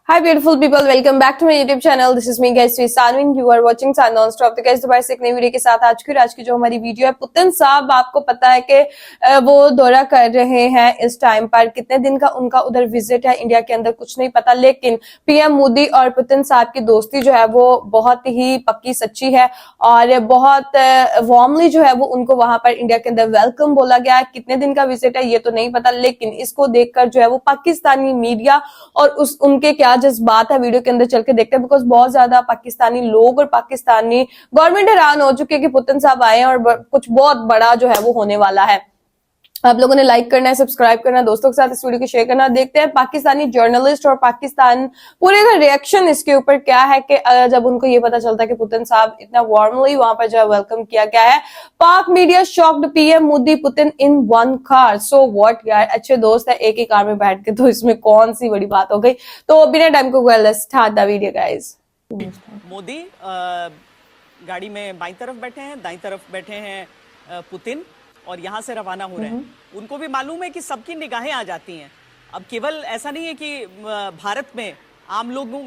Hi beautiful people, welcome back to my YouTube channel. This is me guys, Sanwin. You are watching Sun Non-Stop. तो guys दोबारा से एक नई video के साथ आज की जो हमारी वीडियो है, पुतिन साहब आपको पता है कि वो दौरा कर रहे हैं इस टाइम पर। कितने दिन का उनका उधर विजिट है इंडिया के अंदर कुछ नहीं पता, लेकिन पीएम मोदी और पुतिन साहब की दोस्ती जो है वो बहुत ही पक्की सच्ची है और बहुत वार्मली जो है वो उनको वहां पर इंडिया के अंदर वेलकम बोला गया है। कितने दिन का विजिट है ये तो नहीं पता, लेकिन इसको देखकर जो है वो पाकिस्तानी मीडिया और उनके क्या जज्बात है वीडियो के अंदर चल के देखते हैं। बिकॉज बहुत ज्यादा पाकिस्तानी लोग और पाकिस्तानी गवर्नमेंट हैरान हो चुके हैं कि पुतिन साहब आए हैं और कुछ बहुत बड़ा जो है वो होने वाला है। आप लोगों ने लाइक करना है, सब्सक्राइब करना है, दोस्तों के साथ इस वीडियो को शेयर करना। देखते हैं पाकिस्तानी जर्नलिस्ट और पाकिस्तान पूरे का रिएक्शन इसके ऊपर क्या है कि जब उनको ये पता चलता है कि पुतिन साहब इतना वार्मली वहां पर जो है वेलकम किया गया है। पाक media shocked PM Modi Putin in one car. So what यार, अच्छे दोस्त है एक ही कार में बैठ के, तो इसमें कौन सी बड़ी बात हो गई। तो बिना टाइम को let's start the video guys. Modi गाड़ी में बाईं तरफ बैठे हैं, दाईं तरफ बैठे हैं पुतिन और यहाँ से रवाना हो रहे हैं। उनको भी मालूम है कि सबकी निगाहें आ जाती हैं। अब केवल ऐसा नहीं है कि भारत में आम लोगों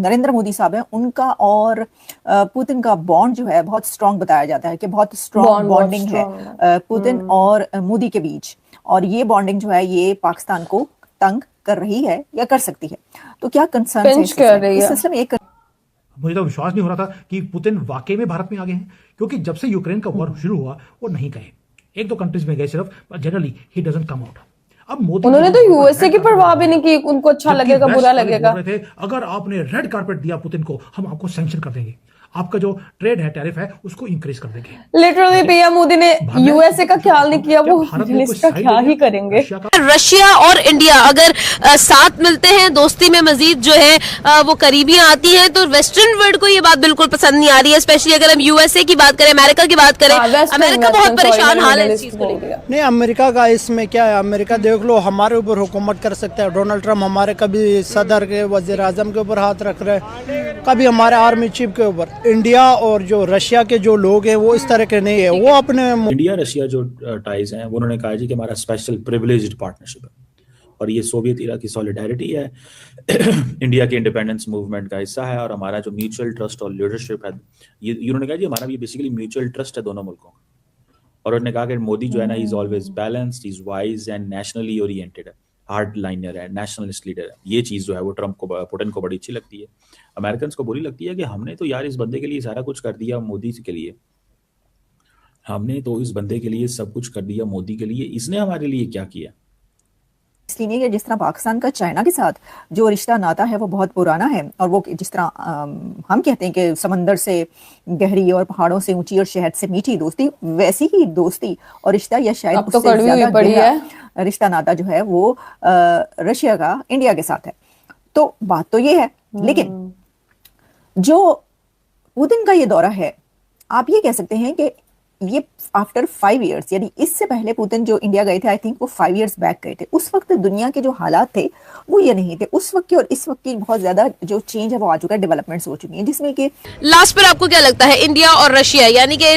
नरेंद्र मोदी साहब है उनका और पुतिन का बॉन्ड जो है बहुत स्ट्रांग बताया जाता है कि बहुत स्ट्रांग बॉन्डिंग है पुतिन और मोदी के बीच। और ये बॉन्डिंग जो है ये पाकिस्तान को तंग कर रही है या कर सकती है। तो क्या कंसर्न है इस सिस्टम एक मुझे तो विश्वास नहीं हो रहा था कि पुतिन वाकई में भारत में आ गए हैं, क्योंकि जब से यूक्रेन का वॉर शुरू हुआ वो नहीं गए। एक दो कंट्रीज में गए सिर्फ, generally he doesn't come out. अब मोदी उन्होंने तो यूएसए की परवाह भी नहीं की, उनको अच्छा लगेगा बुरा लगेगा। अगर आपने रेड कारपेट दिया पुतिन को, हम आपको सैंक्शन कर देंगे, आपका जो ट्रेड है टैरिफ है उसको इंक्रीज कर देंगे। लिटरली पीएम मोदी ने यूएसए का ख्याल नहीं किया, वो इसका क्या ही करेंगे। रशिया और इंडिया अगर साथ मिलते हैं, दोस्ती में मजीद जो है वो करीबियां आती हैं, तो वेस्टर्न वर्ल्ड को ये बात बिल्कुल पसंद नहीं आ रही है। स्पेशली अगर हम यूएसए की बात करें, अमेरिका की बात करें, अमेरिका बहुत परेशान हाल है इस चीज को लेकर। नहीं, अमेरिका का इसमें क्या है, अमेरिका देख लो हमारे ऊपर हुकूमत कर सकता है। डोनाल्ड ट्रम्प हमारे कभी सदर के वजीर आजम के ऊपर हाथ रख रहे हैं, कभी हमारे आर्मी चीफ के ऊपर। इंडिया और जो रशिया के जो लोग हैं वो इस तरह के नहीं है। वो अपने इंडिया रशिया जो टाइज हैं वो उन्होंने कहा जी कि हमारा स्पेशल प्रिविलेज्ड पार्टनरशिप है और ये सोवियत इरा की सॉलिडारिटी है, इंडिया के इंडिपेंडेंस मूवमेंट का हिस्सा है और हमारा जो म्यूचुअल ट्रस्ट और लीडरशिप है ये उन्होंने कहा जी हमारा भी बेसिकली म्यूचुअल ट्रस्ट है दोनों मुल्कों का। और उन्होंने कहा कि मोदी जो है ना, he is always balanced, he is wise and nationally oriented है, हार्ड लाइनर है, नेशनलिस्ट लीडर है। ये चीज़ जो है वो ट्रम्प को, पुतिन को बड़ी अच्छी लगती है। अमेरिकन को बुरी लगती है कि हमने तो यार इस बंदे के लिए सारा कुछ कर दिया, मोदी के लिए हमने तो इस बंदे के लिए सब कुछ कर दिया, मोदी के लिए इसने हमारे लिए क्या किया। इसलिए कि जिस तरह पाकिस्तान का चाइना के साथ जो रिश्ता नाता है वो बहुत पुराना है, और वो जिस तरह हम कहते हैं कि समंदर से गहरी और पहाड़ों से ऊंची और शहद से मीठी दोस्ती, वैसी ही दोस्ती और रिश्ता या शायद तो कड़वी हुई पड़ी है रिश्ता नाता जो है वो रशिया का इंडिया के साथ है। तो बात तो ये है, लेकिन जो पुतिन का ये दौरा है, आप ये कह सकते हैं कि ये आफ्टर 5 इयर्स, यानी इससे पहले पुतिन जो इंडिया गए थे, आई थिंक वो 5 इयर्स बैक गए थे, उस वक्त दुनिया के जो हालात थे वो ये नहीं थे। उस वक्त के और इस वक्त की बहुत ज्यादा जो चेंज है वो आ चुका है, डेवलपमेंट्स हो चुकी हैं, जिसमें कि लास्ट पर आपको क्या लगता है इंडिया और रशिया यानी कि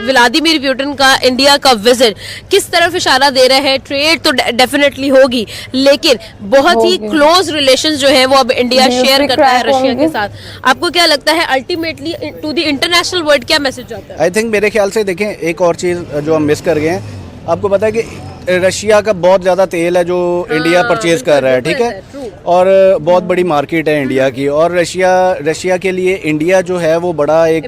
व्लादिमीर पुतिन का इंडिया का विजिट किस तरफ इशारा दे रहे हैं? ट्रेड तो डेफिनेटली होगी, लेकिन बहुत ही क्लोज रिलेशंस जो है वो अब इंडिया शेयर करता है रशिया के साथ। आपको क्या लगता है ultimately to the international world क्या मैसेज जाता है? आई थिंक मेरे ख्याल से देखें, एक और चीज़ जो हम मिस कर गए हैं, आपको पता है कि रशिया का बहुत ज़्यादा तेल है जो इंडिया परचेज कर रहा है, ठीक है, और बहुत बड़ी मार्केट है इंडिया की। और रशिया के लिए इंडिया जो है वो बड़ा एक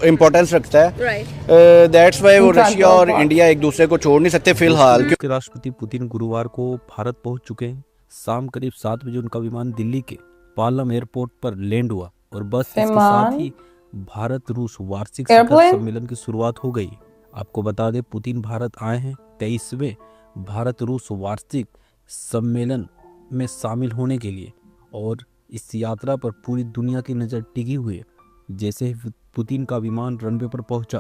इम्पोर्टेंस रखता है। दैट्स वाई वो रशिया और इंडिया एक दूसरे को छोड़ नहीं सकते फिलहाल। राष्ट्रपति पुतिन गुरुवार को भारत पहुंच चुके हैं। शाम करीब 7 बजे उनका विमान दिल्ली के पालम एयरपोर्ट पर लैंड हुआ और बस इसके साथ ही भारत रूस वार्षिक शिखर सम्मेलन की शुरुआत हो गई। आपको बता दें, पुतिन भारत आए हैं 23वें भारत रूस वार्षिक सम्मेलन में शामिल होने के लिए, और इस यात्रा पर पूरी दुनिया की नज़र टिकी हुई है। जैसे ही पुतिन का विमान रनवे पर पहुंचा,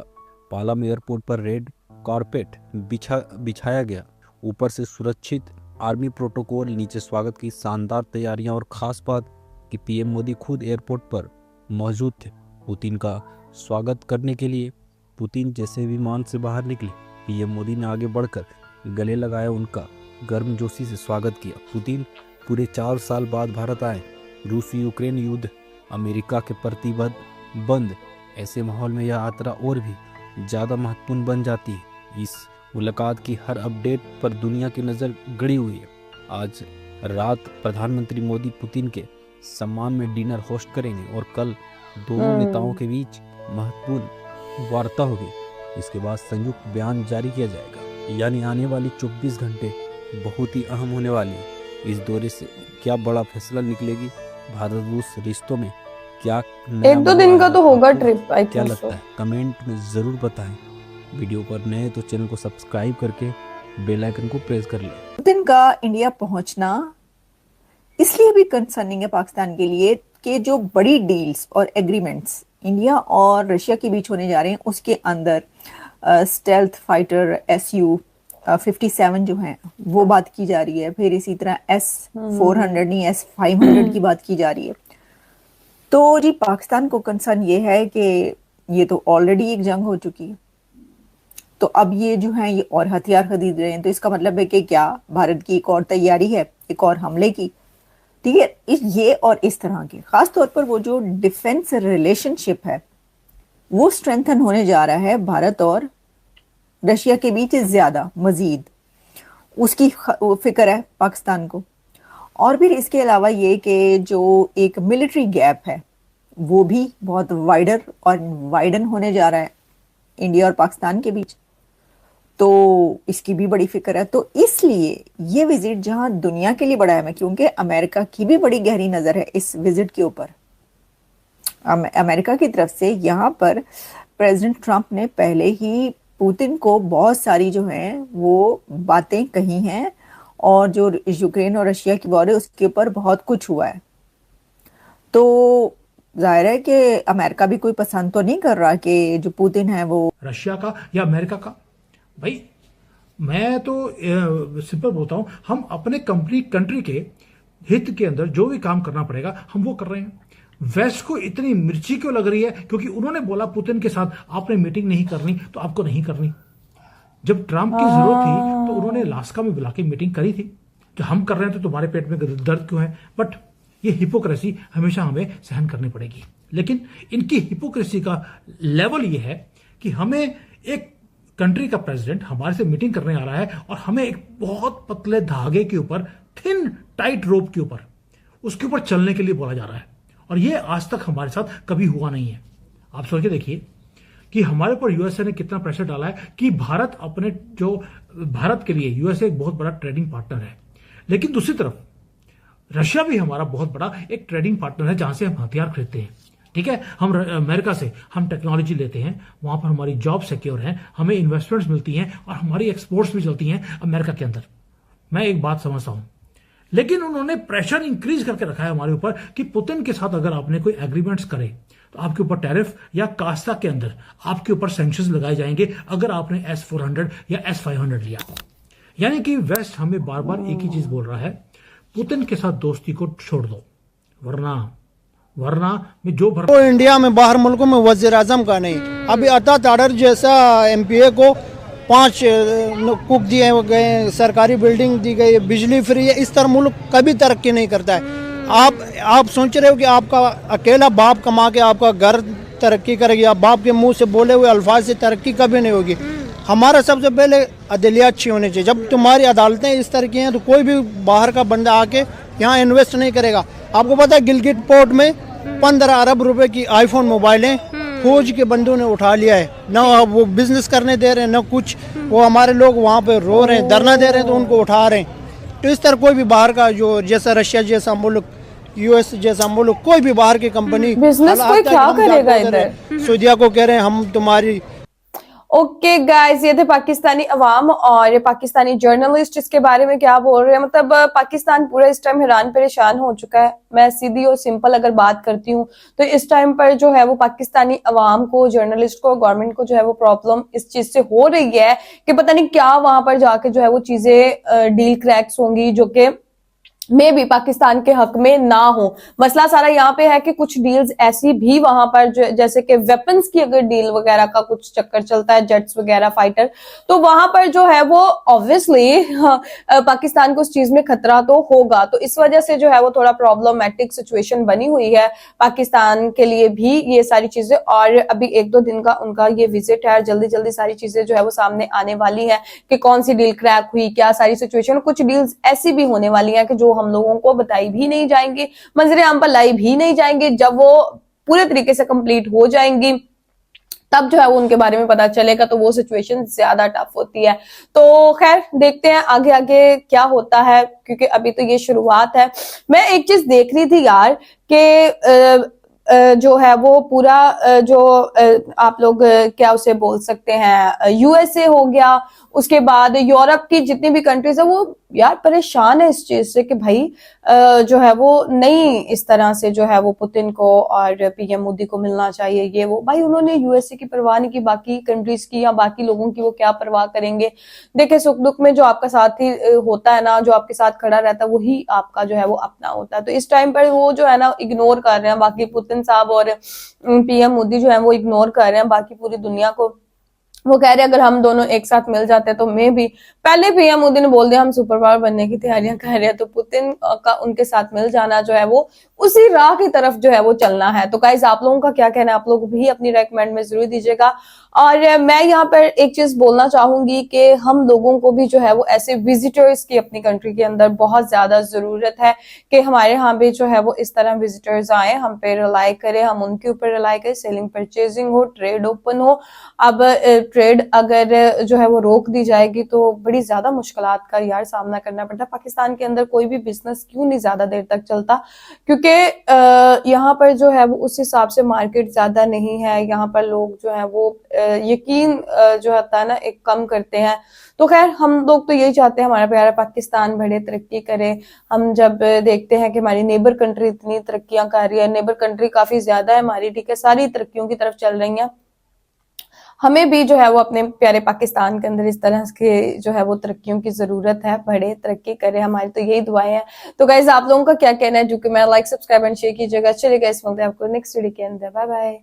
पालम एयरपोर्ट पर रेड कारपेट बिछाया गया। ऊपर से सुरक्षित आर्मी प्रोटोकॉल, नीचे स्वागत की शानदार तैयारियां, और खास बात कि पीएम मोदी खुद एयरपोर्ट पर मौजूद थे पुतिन का स्वागत करने के लिए। पुतिन जैसे विमान से बाहर निकले, पीएम मोदी ने आगे बढ़कर गले लगाया, उनका गर्मजोशी से स्वागत किया। पुतिन पूरे 4 साल बाद भारत आए रूस यूक्रेन युद्ध, अमेरिका के प्रतिबंध, ऐसे माहौल में यह यात्रा और भी ज़्यादा महत्वपूर्ण बन जाती है। इस मुलाकात की हर अपडेट पर दुनिया की नज़र गड़ी हुई है। आज रात प्रधानमंत्री मोदी पुतिन के सम्मान में डिनर होस्ट करेंगे और कल दोनों नेताओं के बीच महत्वपूर्ण वार्ता होगी। इसके बाद संयुक्त बयान जारी किया जाएगा। यानी आने वाली 24 घंटे बहुत ही अहम होने वाली है। इस दौरे से क्या बड़ा फैसला निकलेगी, भारत रूस रिश्तों में क्या नया 1-2 दिन का तो होगा ट्रिप, आई क्या थिंक लगता सो। है कमेंट में ज़रूर बताएं। वीडियो पर नए तो चैनल को सब्सक्राइब करके बेल आइकन को प्रेस कर लें। पुतिन का इंडिया पहुंचना इसलिए भी कंसर्निंग है पाकिस्तान के लिए कि जो बड़ी डील्स और एग्रीमेंट्स इंडिया और रशिया के बीच होने जा रहे हैं, उसके अंदर स्टेल्थ फाइटर Su-57 जो हैं वो बात की जा रही है। फिर इसी तरह S-400 नहीं S-500 की बात की जा रही है। तो जी पाकिस्तान को कंसर्न ये है कि ये तो ऑलरेडी एक जंग हो चुकी है, तो अब ये जो है ये और हथियार खरीद रहे हैं। तो इसका मतलब है कि क्या भारत की एक और तैयारी है एक और हमले की, ठीक है। ये और इस तरह के खास तौर पर वो जो डिफेंस रिलेशनशिप है वो स्ट्रेंथन होने जा रहा है भारत और रशिया के बीच ज्यादा मजीद, उसकी फिक्र है पाकिस्तान को। और फिर इसके अलावा ये कि जो एक मिलिट्री गैप है वो भी बहुत वाइडर और वाइडन होने जा रहा है इंडिया और पाकिस्तान के बीच, तो इसकी भी बड़ी फिक्र है। तो इसलिए ये विजिट जहां दुनिया के लिए बड़ा है, क्योंकि अमेरिका की भी बड़ी गहरी नजर है इस विजिट के ऊपर। अमेरिका की तरफ से यहाँ पर प्रेसिडेंट ट्रंप ने पहले ही पुतिन को बहुत सारी जो हैं वो बातें कही हैं, और जो यूक्रेन और रशिया की वॉर है उसके ऊपर बहुत कुछ हुआ है। तो जाहिर है कि अमेरिका भी कोई पसंद तो नहीं कर रहा कि जो पुतिन है वो रशिया का या अमेरिका का। भाई मैं तो सिंपल बोलता हूं, हम अपने कंट्री के हित के अंदर जो भी काम करना पड़ेगा हम वो कर रहे हैं। वेस्ट को इतनी मिर्ची क्यों लग रही है? क्योंकि उन्होंने बोला पुतिन के साथ आपने मीटिंग नहीं करनी तो आपको नहीं करनी। जब ट्रंप की जरूरत थी तो उन्होंने अलास्का में बुला के मीटिंग करी थी कि हम कर रहे हैं तो तुम्हारे पेट में दर्द क्यों है। बट ये हिपोक्रेसी हमेशा हमें सहन करनी पड़ेगी। लेकिन इनकी हिपोक्रेसी का लेवल ये है कि हमें एक कंट्री का प्रेसिडेंट हमारे से मीटिंग करने आ रहा है और हमें एक बहुत पतले धागे के ऊपर, थिन टाइट रोप के ऊपर, उसके ऊपर चलने के लिए बोला जा रहा है। और ये आज तक हमारे साथ कभी हुआ नहीं है। आप सोच के देखिए कि हमारे ऊपर यूएसए ने कितना प्रेशर डाला है कि भारत अपने जो भारत के लिए यूएसए एक बहुत बड़ा ट्रेडिंग पार्टनर है, लेकिन दूसरी तरफ रशिया भी हमारा बहुत बड़ा एक ट्रेडिंग पार्टनर है जहां से हम हथियार खरीदते हैं। ठीक है, हम अमेरिका से हम टेक्नोलॉजी लेते हैं, वहां पर हमारी जॉब सिक्योर है, हमें इन्वेस्टमेंट्स मिलती हैं और हमारी एक्सपोर्ट्स भी चलती हैं अमेरिका के अंदर। मैं एक बात समझता हूं, लेकिन उन्होंने प्रेशर इंक्रीज करके रखा है हमारे ऊपर कि पुतिन के साथ अगर आपने कोई एग्रीमेंट्स करे तो आपके ऊपर टैरिफ या कास्ता के अंदर आपके ऊपर सैंक्शंस लगाए जाएंगे अगर आपने S-400 या S-500 लिया। यानी कि वेस्ट हमें बार बार एक ही चीज बोल रहा है, पुतिन के साथ दोस्ती को छोड़ दो, वरना में जो भर तो इंडिया में बाहर मुल्कों में वजीर आजम का नहीं। अभी अता ताड़र जैसा MPA को 5 कुक दिए गए, सरकारी बिल्डिंग दी गई, बिजली फ्री है। इस तरह मुल्क कभी तरक्की नहीं करता है। आप सोच रहे हो कि आपका अकेला बाप कमा के आपका घर तरक्की करेगी, आप बाप के मुंह से बोले हुए अल्फाज से तरक्की कभी नहीं होगी। हमारा सबसे पहले अदलिया अच्छी होनी चाहिए। जब तुम्हारी अदालतें इस तरह की हैं तो कोई भी बाहर का बंदा आके यहाँ इन्वेस्ट नहीं करेगा। आपको पता है गिलगिट पोर्ट में 15 अरब रुपए की आईफोन मोबाइलें फौज के बंदों ने उठा लिया है। ना वो बिजनेस करने दे रहे हैं ना कुछ, वो हमारे लोग वहाँ पे रो रहे हैं, धरना दे रहे हैं तो उनको उठा रहे हैं। तो इस तरह कोई भी बाहर का जो जैसा रशिया जैसा मुल्क, US जैसा मुल्क, कोई भी बाहर की कंपनी बिजनेस कोई क्या करेगा इधर? सऊदीया को कह रहे हैं हम तुम्हारी। ओके गाइस, ये थे पाकिस्तानी अवाम और ये पाकिस्तानी जर्नलिस्ट इसके बारे में क्या बोल रहे हैं। मतलब पाकिस्तान पूरा इस टाइम हैरान परेशान हो चुका है। मैं सीधी और सिंपल अगर बात करती हूँ तो इस टाइम पर जो है वो पाकिस्तानी अवाम को, जर्नलिस्ट को, गवर्नमेंट को जो है वो प्रॉब्लम इस चीज से हो रही है कि पता नहीं क्या वहां पर जाके जो है वो चीजें डील क्रैक्स होंगी जो कि में भी पाकिस्तान के हक में ना हो। मसला सारा यहाँ पे है कि कुछ डील्स ऐसी भी वहां पर जो जैसे कि वेपन्स की अगर डील वगैरह का कुछ चक्कर चलता है, जेट्स वगैरह फाइटर, तो वहां पर जो है वो ऑब्वियसली पाकिस्तान को उस चीज में खतरा तो होगा। तो इस वजह से जो है वो थोड़ा प्रॉब्लमेटिक सिचुएशन बनी हुई है पाकिस्तान के लिए भी ये सारी चीजें। और अभी 1-2 दिन का उनका ये विजिट है, जल्दी जल्दी सारी चीजें जो है वो सामने आने वाली है कि कौन सी डील क्रैक हुई, क्या सारी सिचुएशन। कुछ डील्स ऐसी भी होने वाली है कि जो हम लोगों को बताई भी नहीं जाएंगी, मंजरे आम पर लाई भी नहीं जाएंगे। जब वो पूरे तरीके से कंप्लीट हो जाएंगी तब जो है वो उनके बारे में पता चलेगा, तो वो सिचुएशन ज्यादा टफ होती है। तो खैर देखते हैं आगे आगे क्या होता है, क्योंकि अभी तो ये शुरुआत है। मैं एक चीज देख रही थी यार कि जो है वो पूरा जो आप लोग क्या उसे बोल सकते हैं, यूएसए हो गया, उसके बाद यूरोप की जितनी भी कंट्रीज है वो यार परेशान है इस चीज से कि भाई जो है वो नहीं इस तरह से जो है वो पुतिन को और पीएम मोदी को मिलना चाहिए ये वो। भाई उन्होंने यूएसए की परवाह नहीं की, बाकी कंट्रीज की या बाकी लोगों की वो क्या परवाह करेंगे। देखिए सुख दुख में जो आपका साथी होता है ना, जो आपके साथ खड़ा रहता है, वही आपका जो है वो अपना होता है। तो इस टाइम पर वो जो है ना इग्नोर कर रहे हैं, बाकी पुतिन साहब और पीएम मोदी जो है वो इग्नोर कर रहे हैं बाकी पूरी दुनिया को। वो कह रहे हैं अगर हम दोनों एक साथ मिल जाते हैं तो मैं भी, पहले पीएम मोदी ने बोल दिया हम सुपर पावर बनने की तैयारियां कर रहे हैं, तो पुतिन का उनके साथ मिल जाना जो है वो उसी राह की तरफ जो है वो चलना है। तो गाइस आप लोगों का क्या कहना है, आप लोग भी अपनी रेकमेंड में जरूर दीजिएगा। और मैं यहाँ पर एक चीज बोलना चाहूंगी कि हम लोगों को भी जो है वो ऐसे विजिटर्स की अपनी कंट्री के अंदर बहुत ज्यादा जरूरत है कि हमारे यहाँ भी जो है वो इस तरह विजिटर्स आए, हम पे रिलाई करें, हम उनके ऊपर रिलाई करें, सेलिंग परचेजिंग हो, ट्रेड ओपन हो। अब ट्रेड अगर जो है वो रोक दी जाएगी तो बड़ी ज्यादा मुश्किलात का यार सामना करना पड़ता है। पाकिस्तान के अंदर कोई भी बिजनेस क्यों नहीं ज्यादा देर तक चलता, क्योंकि यहाँ पर जो है वो उस हिसाब से मार्केट ज्यादा नहीं है। यहाँ पर लोग जो है वो यकीन जो होता है ना एक कम करते हैं। तो खैर हम लोग तो यही चाहते हैं हमारा प्यारा पाकिस्तान बढ़े, तरक्की करे। हम जब देखते हैं कि हमारी नेबर कंट्री इतनी तरक्कियां कर रही है, नेबर कंट्री काफी ज्यादा है हमारी, ठीक है, सारी तरक्कियों की तरफ चल रही है, हमें भी जो है वो अपने प्यारे पाकिस्तान के अंदर इस तरह के जो है वो तरक्कियों की जरूरत है, बढ़े, तरक्की करे, हमारी तो यही दुआएं हैं। तो गाइस आप लोगों का क्या कहना है, जो कि मैं लाइक, सब्सक्राइब एंड शेयर कीजिएगा। चलिए गाइस मिलते हैं आपको नेक्स्ट वीडियो के अंदर, बाय बाय।